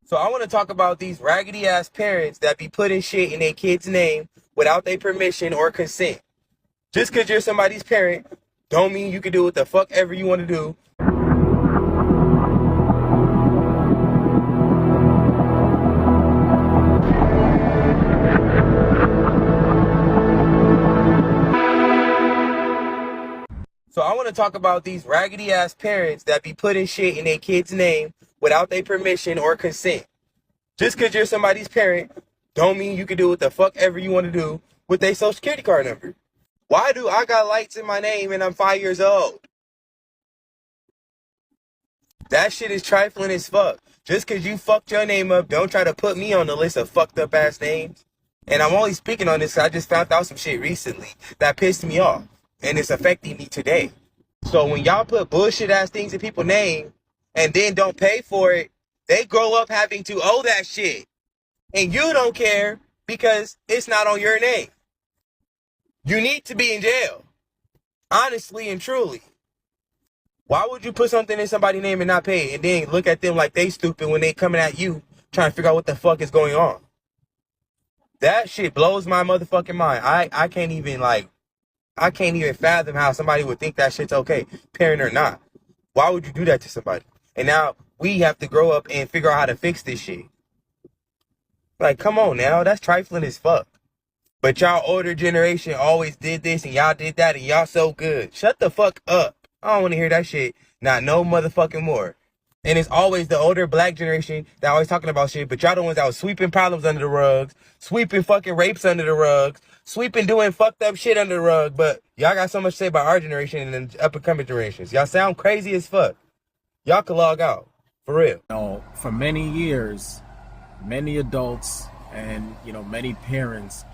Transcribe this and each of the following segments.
So I want to talk about these raggedy ass parents that be putting shit in their kid's name without their permission or consent. Just because you're somebody's parent, don't mean you can do what the fuck ever you want to do. So I want to talk about these raggedy ass parents that be putting shit in their kid's name without their permission or consent. Just because you're somebody's parent, don't mean you can do what the fuck ever you want to do with their social security card number. Why do I got lights in my name and I'm 5 years old? That shit is trifling as fuck. Just because you fucked your name up, don't try to put me on the list of fucked up ass names. And I'm only speaking on this because I just found out some shit recently that pissed me off. And it's affecting me today. So when y'all put bullshit ass things in people's name and then don't pay for it, they grow up having to owe that shit. And you don't care because it's not on your name. You need to be in jail. Honestly and truly. Why would you put something in somebody's name and not pay it and then look at them like they stupid when they coming at you trying to figure out what the fuck is going on? That shit blows my motherfucking mind. I can't even fathom how somebody would think that shit's okay, parent or not. Why would you do that to somebody? And now we have to grow up and figure out how to fix this shit. Like, come on now, that's trifling as fuck. But y'all older generation always did this and y'all did that and y'all so good. Shut the fuck up. I don't want to hear that shit. Not no motherfucking more. And it's always the older black generation that always talking about shit, but y'all the ones that was sweeping problems under the rugs, sweeping fucking rapes under the rugs, sweeping doing fucked up shit under the rug, but y'all got so much to say about our generation and the up and coming generations. Y'all sound crazy as fuck. Y'all can log out. For real. For many years, many adults and, many parents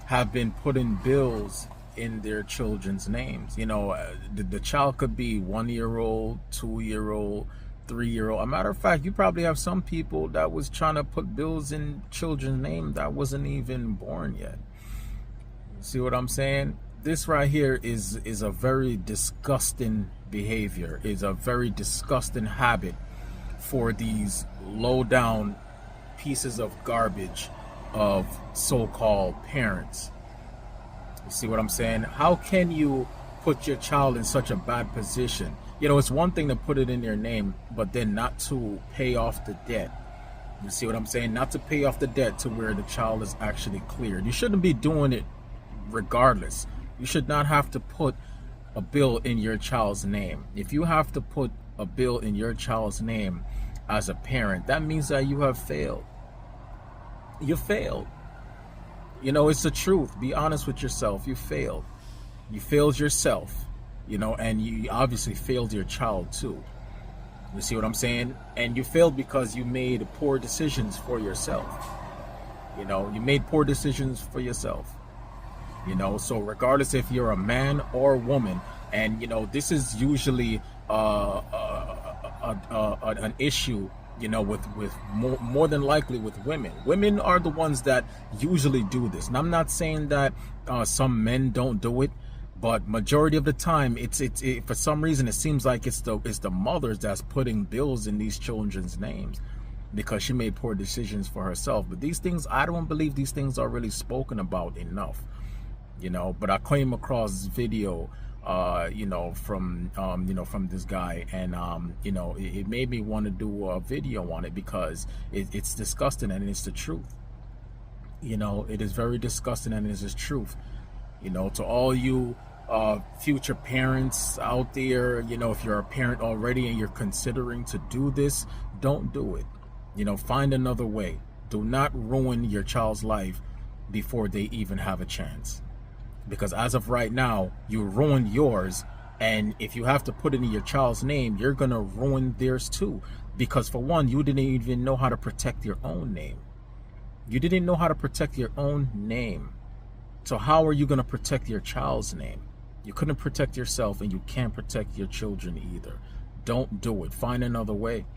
have been putting bills in their children's names. The child could be 1 year old, 2 year old, 3 year old. A matter of fact, you probably have some people that was trying to put bills in children's name that wasn't even born yet. See what I'm saying? This right here is a very disgusting behavior, is a very disgusting habit for these low down pieces of garbage of so-called parents. You see what I'm saying? How can you put your child in such a bad position? It's one thing to put it in their name, but then not to pay off the debt. You see what I'm saying? Not to pay off the debt to where the child is actually cleared. You shouldn't be doing it regardless. You should not have to put a bill in your child's name. If you have to put a bill in your child's name as a parent, that means that you have failed. You failed. It's the truth. Be honest with yourself. You failed. You failed yourself, and you obviously failed your child too. You see what I'm saying? And you failed because you made poor decisions for yourself. You made poor decisions for yourself. So regardless if you're a man or a woman, and this is usually an issue, with more than likely with women. Women are the ones that usually do this. And I'm not saying that some men don't do it, but majority of the time, it for some reason it seems like it's the mothers that's putting bills in these children's names because she made poor decisions for herself. But these things, I don't believe these things are really spoken about enough. But I came across this video from this guy, and it made me want to do a video on it because it's disgusting and it's the truth. It is very disgusting and it is the truth. To all you future parents out there, if you're a parent already and you're considering to do this, don't do it. Find another way. Do not ruin your child's life before they even have a chance. Because as of right now, you ruined yours, and if you have to put it in your child's name, you're gonna ruin theirs too. Because for one, you didn't even know how to protect your own name. You didn't know how to protect your own name. So how are you gonna protect your child's name? You couldn't protect yourself, and you can't protect your children either. Don't do it. Find another way.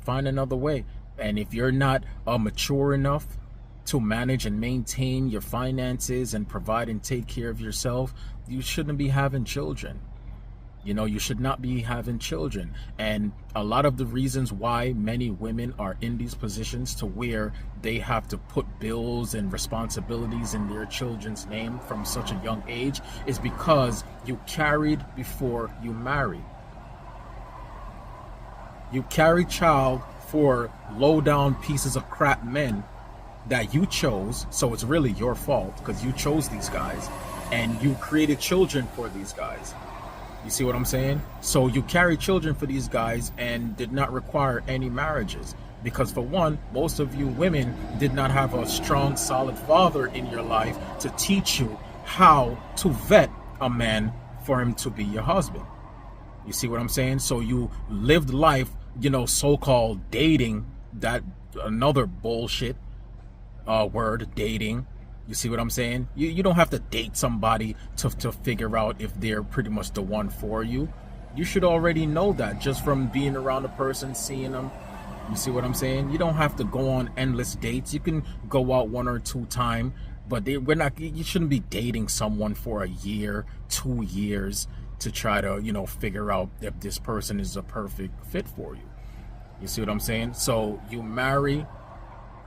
Find another way. And if you're not mature enough to manage and maintain your finances and provide and take care of yourself, you shouldn't be having children. You know, you should not be having children. And a lot of the reasons why many women are in these positions to where they have to put bills and responsibilities in their children's name from such a young age is because you carried before you married. You carry child for low down pieces of crap men that you chose. So it's really your fault because you chose these guys and you created children for these guys. You see what I'm saying? So you carry children for these guys and did not require any marriages. Because for one, most of you women did not have a strong, solid father in your life to teach you how to vet a man for him to be your husband. You see what I'm saying? So you lived life, you know, so-called dating, that another bullshit word, dating. You see what I'm saying? You don't have to date somebody to figure out if they're pretty much the one for you. You should already know that just from being around a person, seeing them. You see what I'm saying? You don't have to go on endless dates. You can go out 1 or 2 times, but you shouldn't be dating someone for a year, 2 years to try to, you know, figure out if this person is a perfect fit for you. You see what I'm saying? So you marry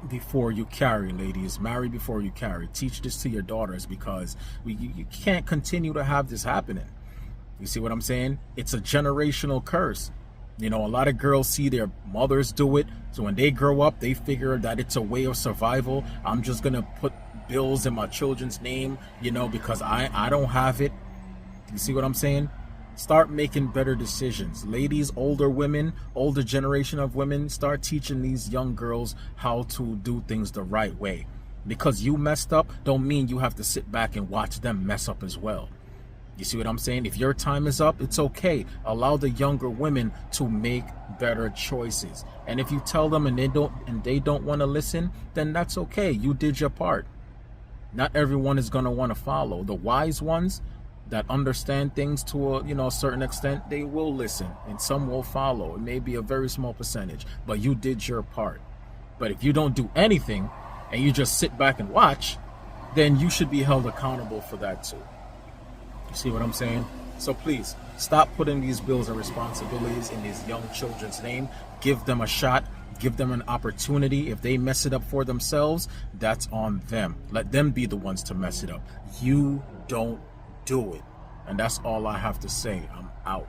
before you carry, ladies. Marry before you carry. Teach this to your daughters because you can't continue to have this happening. You see what I'm saying? It's a generational curse. You know, a lot of girls see their mothers do it, so when they grow up they figure that it's a way of survival. I'm just gonna put bills in my children's name, you know, because I don't have it. You see what I'm saying? Start making better decisions. Ladies, older women, older generation of women, start teaching these young girls how to do things the right way. Because you messed up don't mean you have to sit back and watch them mess up as well. You see what I'm saying? If your time is up, it's okay. Allow the younger women to make better choices. And if you tell them and they don't want to listen, then that's okay. You did your part. Not everyone is going to want to follow. The wise ones that understand things to a certain extent, they will listen and some will follow. It may be a very small percentage, but you did your part. But if you don't do anything and you just sit back and watch, then you should be held accountable for that too. You see what I'm saying? So please stop putting these bills and responsibilities in these young children's name. Give them a shot. Give them an opportunity. If they mess it up for themselves, that's on them. Let them be the ones to mess it up. You don't do it. And that's all I have to say. I'm out.